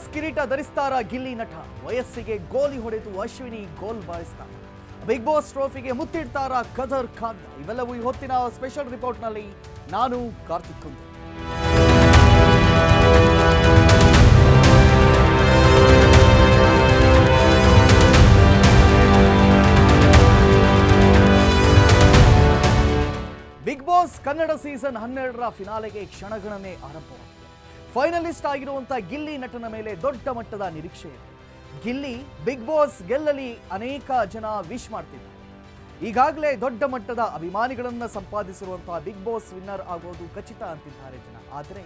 Boss ಕಿರೀಟ ಧರಿಸ್ತಾರ ಗಿಲ್ಲಿ ನಟ. ವಯಸ್ಸಿಗೆ ಗೋಲಿ ಹೊಡೆದು ಅಶ್ವಿನಿ ಗೋಲ್ ಬಾರಿಸ್ತಾರೆ. ಬಿಗ್ ಬಾಸ್ ಟ್ರೋಫಿಗೆ ಮುತ್ತಿಡ್ತಾರ ಕದರ್ ಖಾನ್. ಇವೆಲ್ಲವೂ ಈ ಹೊತ್ತಿನ ಸ್ಪೆಷಲ್ ರಿಪೋರ್ಟ್ನಲ್ಲಿ. ನಾನು Karthik Kundu. Big boss Kannada season 12ರ ಫಿನಾಲೆಗೆ ಕ್ಷಣಗಣನೆ ಆರಂಭವಾಗಿದೆ. ಫೈನಲಿಸ್ಟ್ ಆಗಿರುವಂತಹ ಗಿಲ್ಲಿ ನಟನ ಮೇಲೆ ದೊಡ್ಡ ಮಟ್ಟದ ನಿರೀಕ್ಷೆ ಇದೆ. ಗಿಲ್ಲಿ ಬಿಗ್ ಬಾಸ್ ಗೆಲ್ಲಲಿ ಅನೇಕ ಜನ ವಿಶ್ ಮಾಡ್ತಿದ್ದಾರೆ. ಈಗಾಗಲೇ ದೊಡ್ಡ ಮಟ್ಟದ ಅಭಿಮಾನಿಗಳನ್ನ ಸಂಪಾದಿಸಿರುವಂತಹ ಬಿಗ್ ಬಾಸ್ ವಿನ್ನರ್ ಆಗೋದು ಖಚಿತ ಅಂತಿದ್ದಾರೆ ಜನ. ಆದರೆ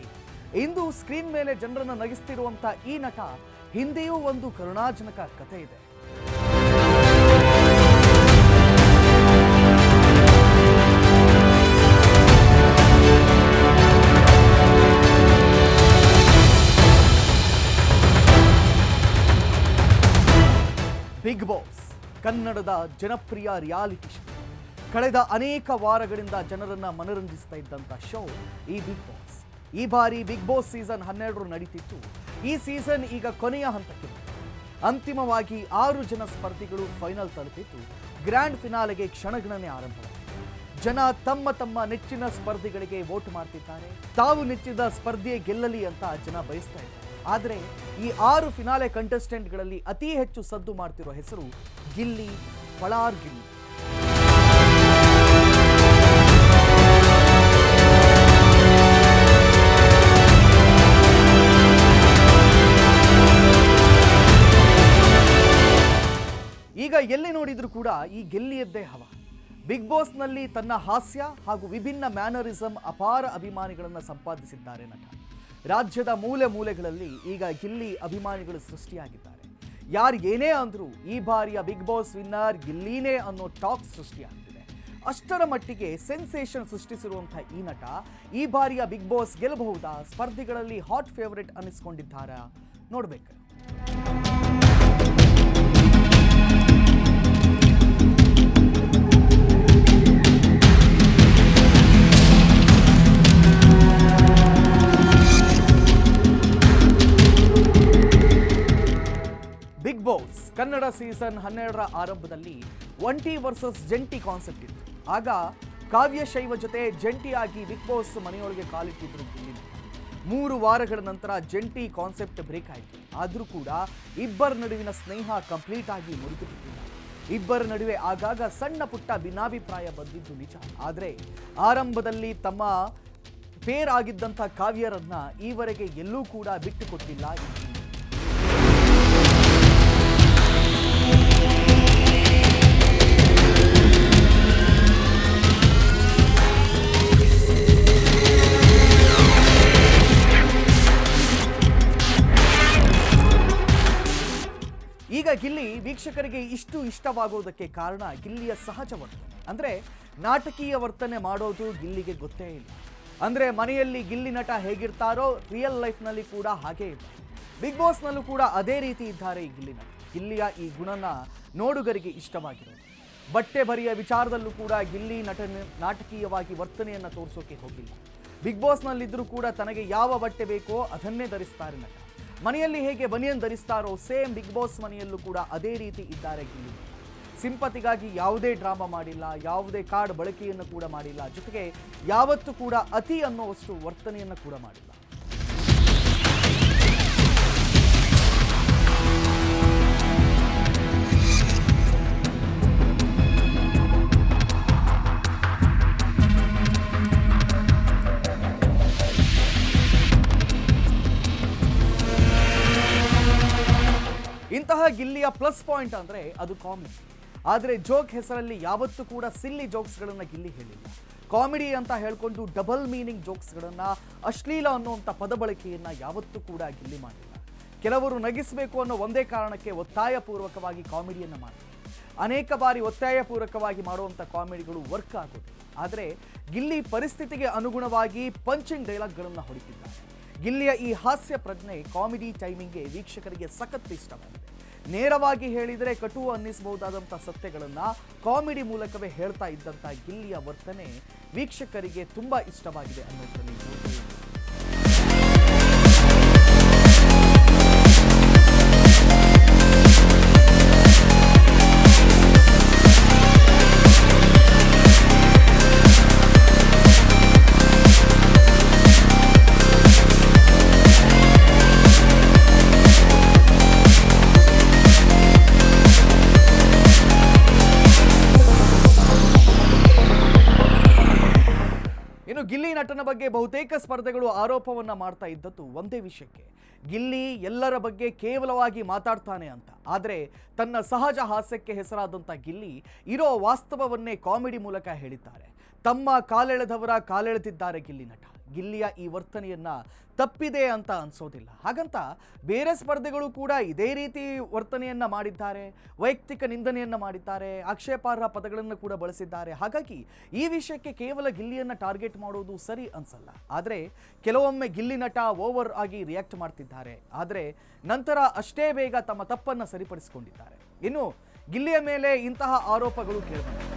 ಇಂದು ಸ್ಕ್ರೀನ್ ಮೇಲೆ ಜನರನ್ನ ನಗಿಸ್ತಿರುವಂತಹ ಈ ನಟ ಹಿಂದೆಯೂ ಒಂದು ಕರುಣಾಜನಕ ಕಥೆ ಇದೆ. ಬಿಗ್ ಬಾಸ್ ಕನ್ನಡದ ಜನಪ್ರಿಯ ರಿಯಾಲಿಟಿ ಶೋ. ಕಳೆದ ಅನೇಕ ವಾರಗಳಿಂದ ಜನರನ್ನ ಮನರಂಜಿಸ್ತಾ ಇದ್ದಂಥ ಶೋ ಈ ಬಿಗ್ ಬಾಸ್. ಈ ಬಾರಿ ಬಿಗ್ ಬಾಸ್ ಸೀಸನ್ 12 ನಡೀತಿತ್ತು. ಈ ಸೀಸನ್ ಈಗ ಕೊನೆಯ ಹಂತಕ್ಕೆ ಬಂದಿದೆ. ಅಂತಿಮವಾಗಿ 6 ಜನ ಸ್ಪರ್ಧಿಗಳು ಫೈನಲ್ ತಲುಪಿದ್ದು ಗ್ರ್ಯಾಂಡ್ ಫಿನಾಲೆಗೆ ಕ್ಷಣಗಣನೆ ಆರಂಭವಾಗಿದೆ. ಜನ ತಮ್ಮ ತಮ್ಮ ನೆಚ್ಚಿನ ಸ್ಪರ್ಧಿಗಳಿಗೆ ವೋಟ್ ಮಾಡ್ತಿದ್ದಾರೆ. ತಾವು ನೆಚ್ಚಿದ ಸ್ಪರ್ಧೆ ಗೆಲ್ಲಲಿ ಅಂತ ಜನ ಬಯಸ್ತಾ ಇದ್ದಾರೆ. ಆದರೆ ಈ 6 ಫಿನಾಲೆ ಕಂಟೆಸ್ಟೆಂಟ್ಗಳಲ್ಲಿ ಅತಿ ಹೆಚ್ಚು ಸದ್ದು ಮಾಡ್ತಿರೋ ಹೆಸರು ಗಿಲ್ಲಿ, ಪಳಾರ್ ಗಿಲ್ಲಿ. ಈಗ ಎಲ್ಲಿ ನೋಡಿದ್ರು ಕೂಡ ಈ ಗೆಲ್ಲಿಯದ್ದೇ ಹವ. ಬಿಗ್ ಬಾಸ್ನಲ್ಲಿ ತನ್ನ ಹಾಸ್ಯ ಹಾಗೂ ವಿಭಿನ್ನ ಮ್ಯಾನರಿಸಂ ಅಪಾರ ಅಭಿಮಾನಿಗಳನ್ನು ಸಂಪಾದಿಸಿದ್ದಾರೆ ನಟ. ರಾಜ್ಯದ ಮೂಲೆ ಮೂಲೆಗಳಲ್ಲಿ ಈಗ ಗಿಲ್ಲಿ ಅಭಿಮಾನಿಗಳು ಸೃಷ್ಟಿಯಾಗಿದ್ದಾರೆ. ಯಾರು ಏನೇ ಅಂದ್ರೂ ಈ ಬಾರಿಯ ಬಿಗ್ ಬಾಸ್ ವಿನ್ನರ್ ಗಿಲ್ಲಿನೇ ಅನ್ನೋ ಟಾಕ್ ಸೃಷ್ಟಿಯಾಗ್ತಿದೆ. ಅಷ್ಟರ ಮಟ್ಟಿಗೆ ಸೆನ್ಸೇಷನ್ ಸೃಷ್ಟಿಸಿರುವಂತಹ ಈ ನಟ ಈ ಬಾರಿಯ ಬಿಗ್ ಬಾಸ್ ಗೆಲ್ಲಬಹುದಾ? ಸ್ಪರ್ಧಿಗಳಲ್ಲಿ ಹಾಟ್ ಫೇವರೇಟ್ ಅನ್ನಿಸ್ಕೊಂಡಿದ್ದಾರಾ? ನೋಡ್ಬೇಕು. ಬಿಗ್ ಬಾಸ್ ಕನ್ನಡ ಸೀಸನ್ 12ರ ಆರಂಭದಲ್ಲಿ ಒಂಟಿ ವರ್ಸಸ್ ಜಂಟಿ ಕಾನ್ಸೆಪ್ಟ್ ಇತ್ತು. ಆಗ ಕಾವ್ಯ ಶೈವ ಜೊತೆ ಜಂಟಿಯಾಗಿ ಬಿಗ್ ಬಾಸ್ ಮನೆಯೊಳಗೆ ಕಾಲಿಟ್ಟಿದ್ರು ಗಿಲ್ಲಿ. 3 ವಾರಗಳ ನಂತರ ಜಂಟಿ ಕಾನ್ಸೆಪ್ಟ್ ಬ್ರೇಕ್ ಆಯಿತು. ಆದರೂ ಕೂಡ ಇಬ್ಬರ ನಡುವಿನ ಸ್ನೇಹ ಕಂಪ್ಲೀಟ್ ಆಗಿ ಮುರಿದು ಬಿಟ್ಟಿಲ್ಲ. ಇಬ್ಬರ ನಡುವೆ ಆಗಾಗ ಸಣ್ಣ ಪುಟ್ಟ ಭಿನ್ನಾಭಿಪ್ರಾಯ ಬಂದಿದ್ದು ನಿಜ. ಆದರೆ ಆರಂಭದಲ್ಲಿ ತಮ್ಮ ಪೇರ್ ಆಗಿದ್ದಂಥ ಕಾವ್ಯರನ್ನ ಈವರೆಗೆ ಎಲ್ಲೂ ಕೂಡ ಬಿಟ್ಟು ಕೊಟ್ಟಿಲ್ಲ. ಈಗ ಗಿಲ್ಲಿ ವೀಕ್ಷಕರಿಗೆ ಇಷ್ಟು ಇಷ್ಟವಾಗುವುದಕ್ಕೆ ಕಾರಣ ಗಿಲ್ಲಿಯ ಸಹಜ ವರ್ತನೆ. ಅಂದರೆ ನಾಟಕೀಯ ವರ್ತನೆ ಮಾಡೋದು ಗಿಲ್ಲಿಗೆ ಗೊತ್ತೇ ಇಲ್ಲ. ಅಂದರೆ ಮನೆಯಲ್ಲಿ ಗಿಲ್ಲಿ ನಟ ಹೇಗಿರ್ತಾರೋ ರಿಯಲ್ ಲೈಫ್ನಲ್ಲಿ ಕೂಡ ಹಾಗೇ ಇದ್ದಾರೆ. ಬಿಗ್ ಬಾಸ್ನಲ್ಲೂ ಕೂಡ ಅದೇ ರೀತಿ ಇದ್ದಾರೆ ಈ ಗಿಲ್ಲಿ ನಟ. ಗಿಲ್ಲಿಯ ಈ ಗುಣನ ನೋಡುಗರಿಗೆ ಇಷ್ಟವಾಗಿರೋದು. ಬಟ್ಟೆ ಬರಿಯ ವಿಚಾರದಲ್ಲೂ ಕೂಡ ಗಿಲ್ಲಿ ನಾಟಕೀಯವಾಗಿ ವರ್ತನೆಯನ್ನು ತೋರಿಸೋಕೆ ಹೋಗಿಲ್ಲ. ಬಿಗ್ ಬಾಸ್ನಲ್ಲಿದ್ದರೂ ಕೂಡ ತನಗೆ ಯಾವ ಬಟ್ಟೆ ಬೇಕೋ ಅದನ್ನೇ ಧರಿಸ್ತಾರೆ ನಟ. ಮನೆಯಲ್ಲಿ ಹೇಗೆ ಬನಿಯನ್ ಧರಿಸ್ತಾರೋ ಸೇಮ್ ಬಿಗ್ ಬಾಸ್ ಮನೆಯಲ್ಲೂ ಕೂಡ ಅದೇ ರೀತಿ ಇದ್ದಾರೆ ಗಿಲ್ಲಿ. ಸಿಂಪತಿಗಾಗಿ ಯಾವುದೇ ಡ್ರಾಮಾ ಮಾಡಿಲ್ಲ, ಯಾವುದೇ ಕಾರ್ಡ್ ಬಳಕೆಯನ್ನು ಕೂಡ ಮಾಡಿಲ್ಲ. ಜೊತೆಗೆ ಯಾವತ್ತೂ ಕೂಡ ಅತಿ ಅನ್ನೋವಷ್ಟು ವರ್ತನೆಯನ್ನು ಕೂಡ ಮಾಡಿಲ್ಲ. ಇಂತಹ ಗಿಲ್ಲಿಯ ಪ್ಲಸ್ ಪಾಯಿಂಟ್ ಅಂದರೆ ಅದು ಕಾಮಿಡಿ. ಆದರೆ ಜೋಕ್ ಹೆಸರಲ್ಲಿ ಯಾವತ್ತೂ ಕೂಡ ಸಿಲ್ಲಿ ಜೋಕ್ಸ್ಗಳನ್ನು ಗಿಲ್ಲಿ ಹೇಳಿಲ್ಲ. ಕಾಮಿಡಿ ಅಂತ ಹೇಳ್ಕೊಂಡು ಡಬಲ್ ಮೀನಿಂಗ್ ಜೋಕ್ಸ್ಗಳನ್ನು, ಅಶ್ಲೀಲ ಅನ್ನುವಂಥ ಪದ ಬಳಕೆಯನ್ನು ಯಾವತ್ತೂ ಕೂಡ ಗಿಲ್ಲಿ ಮಾಡಿಲ್ಲ. ಕೆಲವರು ನಗಿಸಬೇಕು ಅನ್ನೋ ಒಂದೇ ಕಾರಣಕ್ಕೆ ಒತ್ತಾಯಪೂರ್ವಕವಾಗಿ ಕಾಮಿಡಿಯನ್ನು ಮಾಡ್ತಾರೆ. ಅನೇಕ ಬಾರಿ ಒತ್ತಾಯಪೂರ್ವಕವಾಗಿ ಮಾಡುವಂಥ ಕಾಮಿಡಿಗಳು ವರ್ಕ್ ಆಗೋದು. ಆದರೆ ಗಿಲ್ಲಿ ಪರಿಸ್ಥಿತಿಗೆ ಅನುಗುಣವಾಗಿ ಪಂಚಿಂಗ್ ಡೈಲಾಗ್ಗಳನ್ನು ಹೊಡಿತಿದ್ದಾರೆ. ಗಿಲ್ಲಿಯ ಈ ಹಾಸ್ಯ ಪ್ರಜ್ಞೆ ಕಾಮಿಡಿ ಟೈಮಿಂಗ್ಗೆ ವೀಕ್ಷಕರಿಗೆ ಸಖತ್ ಇಷ್ಟವಾಗಿದೆ. ನೇರವಾಗಿ ಹೇಳಿದರೆ ಕಟು ಅನ್ನಿಸಬಹುದಾದಂಥ ಸತ್ಯಗಳನ್ನು ಕಾಮಿಡಿ ಮೂಲಕವೇ ಹೇಳ್ತಾ ಇದ್ದಂಥ ಗಿಲ್ಲಿಯ ವರ್ತನೆ ವೀಕ್ಷಕರಿಗೆ ತುಂಬ ಇಷ್ಟವಾಗಿದೆ ಅನ್ನೋದರಲ್ಲಿ ಇನ್ನು ಗಿಲ್ಲಿ ನಟನ ಬಗ್ಗೆ ಬಹುತೇಕ ಸ್ಪರ್ಧೆಗಳು ಆರೋಪವನ್ನ ಮಾಡ್ತಾ ಇದ್ದದ್ದು ಒಂದೇ ವಿಷಯಕ್ಕೆ, ಗಿಲ್ಲಿ ಎಲ್ಲರ ಬಗ್ಗೆ ಕೇವಲವಾಗಿ ಮಾತಾಡ್ತಾನೆ ಅಂತ. ಆದರೆ ತನ್ನ ಸಹಜ ಹಾಸ್ಯಕ್ಕೆ ಹೆಸರಾದಂಥ ಗಿಲ್ಲಿ ಇರೋ ವಾಸ್ತವವನ್ನೇ ಕಾಮಿಡಿ ಮೂಲಕ ಹೇಳಿದ್ದಾರೆ. ತಮ್ಮ ಕಾಲೆಳೆದವರ ಕಾಲೆಳೆದಿದ್ದಾರೆ ಗಿಲ್ಲಿ ನಟ. ಗಿಲ್ಲಿಯ ಈ ವರ್ತನೆಯನ್ನ ತಪ್ಪಿದೆ ಅಂತ ಅನ್ಸೋದಿಲ್ಲ. ಹಾಗಂತ ಬೇರೆ ಸ್ಪರ್ಧೆಗಳು ಕೂಡ ಇದೇ ರೀತಿ ವರ್ತನೆಯನ್ನ ಮಾಡಿದ್ದಾರೆ, ವೈಯಕ್ತಿಕ ನಿಂದನೆಯನ್ನ ಮಾಡಿದ್ದಾರೆ, ಆಕ್ಷೇಪಾರ್ಹ ಪದಗಳನ್ನು ಕೂಡ ಬಳಸಿದ್ದಾರೆ. ಹಾಗಾಗಿ ಈ ವಿಷಯಕ್ಕೆ ಕೇವಲ ಗಿಲ್ಲಿಯನ್ನ ಟಾರ್ಗೆಟ್ ಮಾಡೋದು ಸರಿ ಅನ್ಸಲ್ಲ. ಆದರೆ ಕೆಲವೊಮ್ಮೆ ಗಿಲ್ಲಿ ನಟ ಓವರ್ ಆಗಿ ರಿಯಾಕ್ಟ್ ಮಾಡ್ತಿದ್ದಾರೆ. ಆದರೆ ನಂತರ ಅಷ್ಟೇ ಬೇಗ ತಮ್ಮ ತಪ್ಪನ್ನ ಸರಿಪಡಿಸಿಕೊಂಡಿದ್ದಾರೆ. ಇನ್ನು ಗಿಲ್ಲಿಯ ಮೇಲೆ ಇಂತಹ ಆರೋಪಗಳು ಕೇಳಿಬಂದಿವೆ.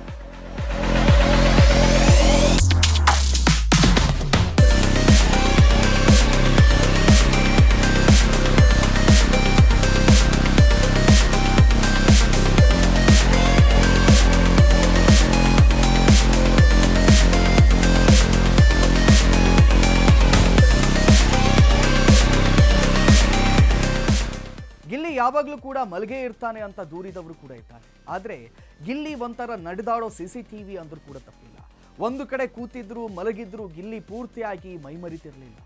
ಗಿಲ್ಲಿ ಯಾವಾಗಲೂ ಕೂಡ ಮಲಗೇ ಇರ್ತಾನೆ ಅಂತ ದೂರಿದವರು ಕೂಡ ಇದ್ದಾರೆ. ಆದರೆ ಗಿಲ್ಲಿ ಒಂಥರ ನಡೆದಾಡೋ CCTV ಅಂದ್ರೂ ಕೂಡ ತಪ್ಪಿಲ್ಲ. ಒಂದು ಕಡೆ ಕೂತಿದ್ರು ಮಲಗಿದ್ರು ಗಿಲ್ಲಿ ಪೂರ್ತಿಯಾಗಿ ಮೈಮರಿತಿರಲಿಲ್ಲ.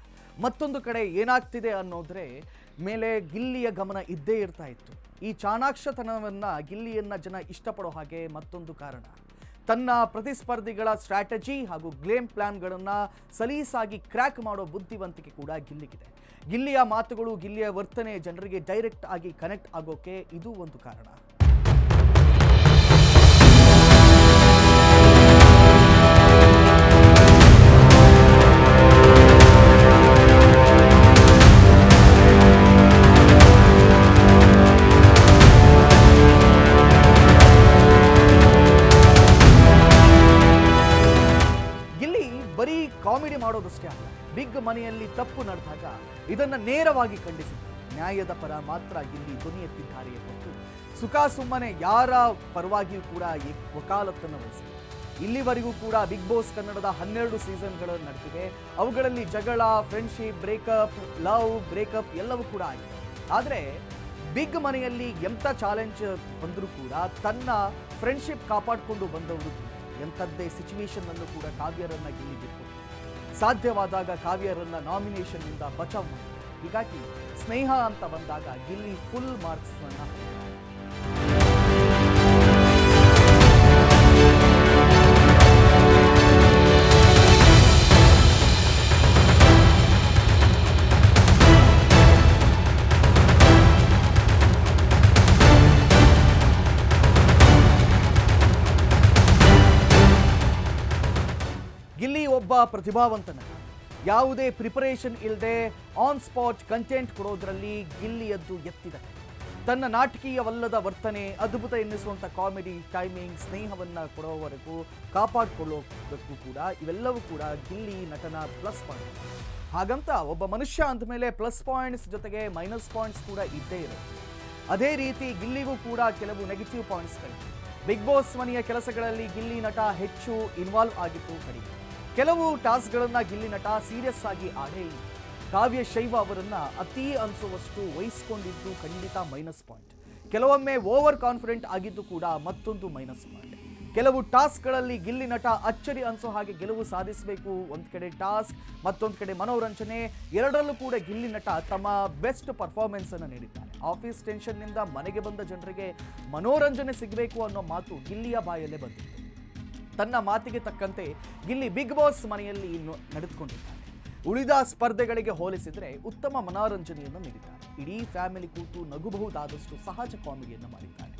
ಮತ್ತೊಂದು ಕಡೆ ಏನಾಗ್ತಿದೆ ಅನ್ನೋದ್ರೆ ಮೇಲೆ ಗಿಲ್ಲಿಯ ಗಮನ ಇದ್ದೇ ಇರ್ತಾ ಇತ್ತು. ಈ ಚಾಣಾಕ್ಷತನವನ್ನ ಗಿಲ್ಲಿಯನ್ನ ಜನ ಇಷ್ಟಪಡೋ ಹಾಗೆ ಮತ್ತೊಂದು ಕಾರಣ, ತನ್ನ ಪ್ರತಿಸ್ಪರ್ಧಿಗಳ ಸ್ಟ್ರಾಟಜಿ ಹಾಗೂ ಗೇಮ್ ಪ್ಲಾನ್ಗಳನ್ನು ಸಲೀಸಾಗಿ ಕ್ರ್ಯಾಕ್ ಮಾಡೋ ಬುದ್ಧಿವಂತಿಕೆ ಕೂಡ ಗಿಲ್ಲಿಗಿದೆ. ಗಿಲ್ಲಿಯ ಮಾತುಗಳು, ಗಿಲ್ಲಿಯ ವರ್ತನೆ ಜನರಿಗೆ ಡೈರೆಕ್ಟ್ ಆಗಿ ಕನೆಕ್ಟ್ ಆಗೋಕೆ ಇದು ಒಂದು ಕಾರಣ. ಬರೀ ಕಾಮಿಡಿ ಮಾಡೋದಷ್ಟೇ ಅಲ್ಲ, ಬಿಗ್ ಮನೆಯಲ್ಲಿ ತಪ್ಪು ನಡೆದಾಗ ಇದನ್ನು ನೇರವಾಗಿ ಖಂಡಿಸಿದ್ದಾರೆ. ನ್ಯಾಯದ ಪರ ಮಾತ್ರ ಗಿಲ್ಲಿ ಧ್ವನಿ ಎತ್ತಿದ್ದಾರೆ ಹೊರತು ಸುಖ ಸುಮ್ಮನೆ ಯಾರ ಪರವಾಗಿಯೂ ಕೂಡ ವಕಾಲತ್ತನ್ನು ವಹಿಸಿದೆ. ಇಲ್ಲಿವರೆಗೂ ಕೂಡ ಬಿಗ್ ಬಾಸ್ ಕನ್ನಡದ 12 ಸೀಸನ್ಗಳು ನಡೆದಿವೆ. ಅವುಗಳಲ್ಲಿ ಜಗಳ, ಫ್ರೆಂಡ್ಶಿಪ್, ಬ್ರೇಕಪ್, ಲವ್, ಬ್ರೇಕಪ್ ಎಲ್ಲವೂ ಕೂಡ ಆಗಿದೆ. ಆದರೆ ಬಿಗ್ ಮನೆಯಲ್ಲಿ ಎಂಥ ಚಾಲೆಂಜ್ ಬಂದರೂ ಕೂಡ ತನ್ನ ಫ್ರೆಂಡ್ಶಿಪ್ ಕಾಪಾಡಿಕೊಂಡು ಬಂದವರು ಎಂಥದ್ದೇ ಸಿಚುವೇಶನ್ ಅನ್ನು ಕೂಡ ಕಾವ್ಯರನ್ನ ಗಿಲ್ಲಿ ಬಿಟ್ಕೊಟ್ಟು ಸಾಧ್ಯವಾದಾಗ ಕಾವ್ಯರನ್ನ ನಾಮಿನೇಷನ್ ಇಂದ ಬಚಾವ್ ಮಾಡಿದ್ರು. ಹೀಗಾಗಿ ಸ್ನೇಹ ಅಂತ ಬಂದಾಗ ಗಿಲ್ಲಿ ಫುಲ್ ಮಾರ್ಕ್ಸ್ ಗಿಲ್ಲಿ ಒಬ್ಬ ಪ್ರತಿಭಾವಂತ ನಟ. ಯಾವುದೇ ಪ್ರಿಪರೇಷನ್ ಇಲ್ಲದೆ ಆನ್ ಸ್ಪಾಟ್ ಕಂಟೆಂಟ್ ಕೊಡೋದ್ರಲ್ಲಿ ಗಿಲ್ಲಿಯದ್ದು ಎತ್ತಿದೆ. ತನ್ನ ನಾಟಕೀಯವಲ್ಲದ ವರ್ತನೆ, ಅದ್ಭುತ ಎನ್ನಿಸುವಂಥ ಕಾಮಿಡಿ, ಟೈಮಿಂಗ್, ಸ್ನೇಹವನ್ನು ಕೊಡೋವರೆಗೂ ಕಾಪಾಡಿಕೊಳ್ಳೋದಕ್ಕೂ ಕೂಡ ಇವೆಲ್ಲವೂ ಕೂಡ ಗಿಲ್ಲಿ ನಟನ ಪ್ಲಸ್ ಪಾಯಿಂಟ್. ಹಾಗಂತ ಒಬ್ಬ ಮನುಷ್ಯ ಅಂದಮೇಲೆ ಪ್ಲಸ್ ಪಾಯಿಂಟ್ಸ್ ಜೊತೆಗೆ ಮೈನಸ್ ಪಾಯಿಂಟ್ಸ್ ಕೂಡ ಇದ್ದೇ ಇರುತ್ತೆ. ಅದೇ ರೀತಿ ಗಿಲ್ಲಿಗೂ ಕೂಡ ಕೆಲವು ನೆಗೆಟಿವ್ ಪಾಯಿಂಟ್ಸ್ಗಳಿವೆ. ಬಿಗ್ ಬಾಸ್ ಮನೆಯ ಕೆಲಸಗಳಲ್ಲಿ ಗಿಲ್ಲಿ ನಟ ಹೆಚ್ಚು ಇನ್ವಾಲ್ವ್ ಆಗಿತ್ತು ಕಡಿಮೆ. ಕೆಲವು ಟಾಸ್ಕ್ಗಳನ್ನು ಗಿಲ್ಲಿ ನಟ ಸೀರಿಯಸ್ ಆಗಿ ಆಡೇ ಇಲ್ಲ. ಕಾವ್ಯ ಶೈವ ಅವರನ್ನ ಅತಿ ಅನಿಸುವಷ್ಟು ವಹಿಸ್ಕೊಂಡಿದ್ದು ಖಂಡಿತ ಮೈನಸ್ ಪಾಯಿಂಟ್. ಕೆಲವೊಮ್ಮೆ ಓವರ್ ಕಾನ್ಫಿಡೆಂಟ್ ಆಗಿದ್ದು ಕೂಡ ಮತ್ತೊಂದು ಮೈನಸ್ ಪಾಯಿಂಟ್. ಕೆಲವು ಟಾಸ್ಕ್ಗಳಲ್ಲಿ ಗಿಲ್ಲಿ ನಟ ಅಚ್ಚರಿ ಅನಿಸೋ ಹಾಗೆ ಗೆಲುವು ಸಾಧಿಸಬೇಕು. ಒಂದು ಕಡೆ ಟಾಸ್ಕ್, ಮತ್ತೊಂದು ಕಡೆ ಮನೋರಂಜನೆ, ಎರಡರಲ್ಲೂ ಕೂಡ ಗಿಲ್ಲಿ ನಟ ತಮ್ಮ ಬೆಸ್ಟ್ ಪರ್ಫಾರ್ಮೆನ್ಸ್ ಅನ್ನು ನೀಡಿದ್ದಾರೆ. ಆಫೀಸ್ ಟೆನ್ಷನ್ನಿಂದ ಮನೆಗೆ ಬಂದ ಜನರಿಗೆ ಮನೋರಂಜನೆ ಸಿಗಬೇಕು ಅನ್ನೋ ಮಾತು ಗಿಲ್ಲಿಯ ಬಾಯಲ್ಲೇ ಬಂದಿತ್ತು. ತನ್ನ ಮಾತಿಗೆ ತಕ್ಕಂತೆ ಗಿಲ್ಲಿ ಬಿಗ್ ಬಾಸ್ ಮನೆಯಲ್ಲಿ ನಡೆದುಕೊಂಡಿದ್ದಾರೆ. ಉಳಿದ ಸ್ಪರ್ಧೆಗಳಿಗೆ ಹೋಲಿಸಿದರೆ ಉತ್ತಮ ಮನೋರಂಜನೆಯನ್ನು ನೀಡಿದ್ದಾರೆ. ಇಡೀ ಫ್ಯಾಮಿಲಿ ಕೂತು ನಗುಬಹುದಾದಷ್ಟು ಸಹಜ ಕಾಮಿಡಿಯನ್ನು ಮಾಡಿದ್ದಾರೆ.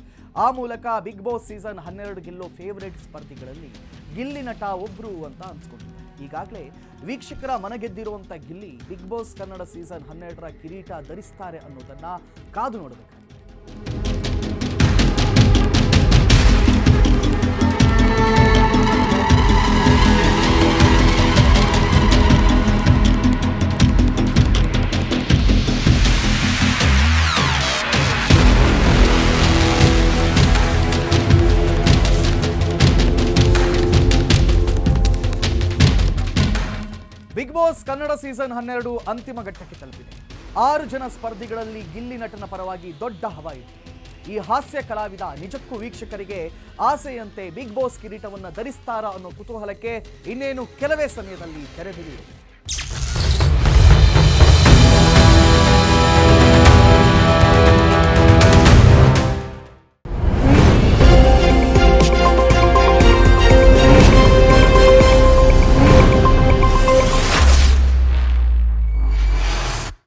ಆ ಮೂಲಕ ಬಿಗ್ ಬಾಸ್ ಸೀಸನ್ 12 ಗೆಲ್ಲೋ ಫೇವರೇಟ್ ಸ್ಪರ್ಧಿಗಳಲ್ಲಿ ಗಿಲ್ಲಿ ನಟ ಒಬ್ರು ಅಂತ ಅನ್ಸ್ಕೊಂಡಿದ್ದಾರೆ. ಈಗಾಗಲೇ ವೀಕ್ಷಕರ ಮನಗೆದ್ದಿರುವಂಥ Gilli big boss Kannada season 12ರ ಕಿರೀಟ ಧರಿಸ್ತಾರೆ ಅನ್ನೋದನ್ನ ಕಾದು ನೋಡಬೇಕಾಗಿದೆ. ಬಿಗ್ ಬಾಸ್ ಕನ್ನಡ ಸೀಸನ್ 12 ಅಂತಿಮ ಘಟ್ಟಕ್ಕೆ ತಲುಪಿದೆ. 6 ಜನ ಸ್ಪರ್ಧಿಗಳಲ್ಲಿ ಗಿಲ್ಲಿ ನಟನ ಪರವಾಗಿ ದೊಡ್ಡ ಹವಾ ಇದೆ. ಈ ಹಾಸ್ಯ ಕಲಾವಿದ ನಿಜಕ್ಕೂ ವೀಕ್ಷಕರಿಗೆ ಆಸೆಯಂತೆ ಬಿಗ್ ಬಾಸ್ ಕಿರೀಟವನ್ನು ಧರಿಸ್ತಾರಾ ಅನ್ನೋ ಕುತೂಹಲಕ್ಕೆ ಇನ್ನೇನು ಕೆಲವೇ ಸಮಯದಲ್ಲಿ ತೆರೆ ಬಿದಿದೆ.